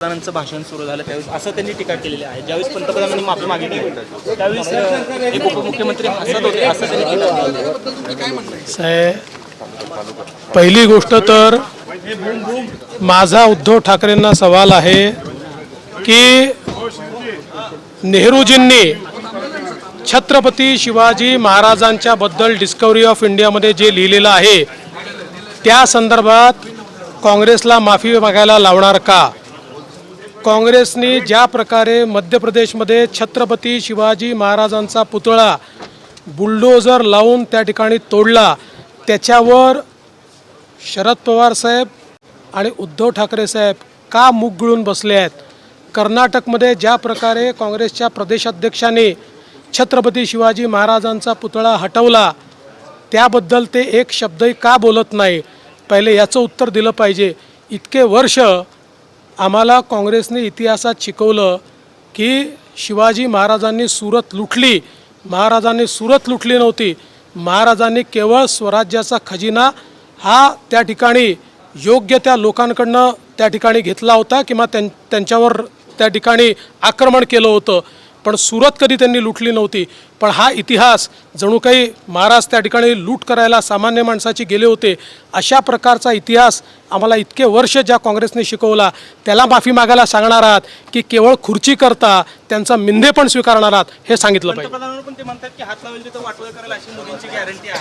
पंतप्रधानांचं भाषण सुरू झालं त्यावेळेस असं त्यांनी टीका केलेली आहे. ज्यावेळेस पंतप्रधानांनी माफी मागितली त्यावेळेस एक उपमुख्यमंत्री हसत होते असं त्यांनी टीका केली. साहेब, पहिली गोष्ट तर माझा उद्धव ठाकरेंना सवाल आहे की नेहरूजींनी छत्रपती शिवाजी महाराजांच्या बद्दल डिस्कवरी ऑफ इंडियामध्ये जे लिहिलेलं आहे त्या संदर्भात काँग्रेसला माफी मागायला लावणार का? काँग्रेसने ज्या प्रकारे मध्य प्रदेशमध्ये छत्रपती शिवाजी महाराजांचा पुतळा बुलडोजर लावून त्या ठिकाणी तोडला, त्याच्यावर शरद पवार साहेब आणि उद्धव ठाकरे साहेब का मुग गिळून बसले आहेत? कर्नाटकमध्ये ज्या प्रकारे काँग्रेसच्या प्रदेशाध्यक्षांनी छत्रपती शिवाजी महाराजांचा पुतळा हटवला त्याबद्दल ते एक शब्दही का बोलत नाही? पहिले याचं उत्तर दिलं पाहिजे. इतके वर्ष आम्हाला काँग्रेसने इतिहासात शिकवलं की शिवाजी महाराजांनी सुरत लुटली. महाराजांनी सुरत लुटली नव्हती. महाराजांनी केवळ स्वराज्याचा खजिना हा त्या ठिकाणी योग्य त्या लोकांकडनं त्या ठिकाणी घेतला होता किंवा त्यांच्यावर त्या ठिकाणी आक्रमण केलं होतं, पण सुरत कधी त्यांनी लुटली नव्हती. पण हा इतिहास जणू काही महाराज त्या ठिकाणी लूट करायला सामान्य माणसाची गेले होते. अशा प्रकारचा इतिहास आम्हाला इतके वर्ष ज्या काँग्रेसने शिकवला त्याला माफी मागायला सांगणार आहात की केवळ खुर्ची करता त्यांचा मिंधे पण स्वीकारणार आहात हे सांगितलं पाहिजे. पंतप्रधानांवर पण ते म्हणतात की हात लावेल तिथं वाटोळं करायला अशी मोदींची गॅरंटी आहे.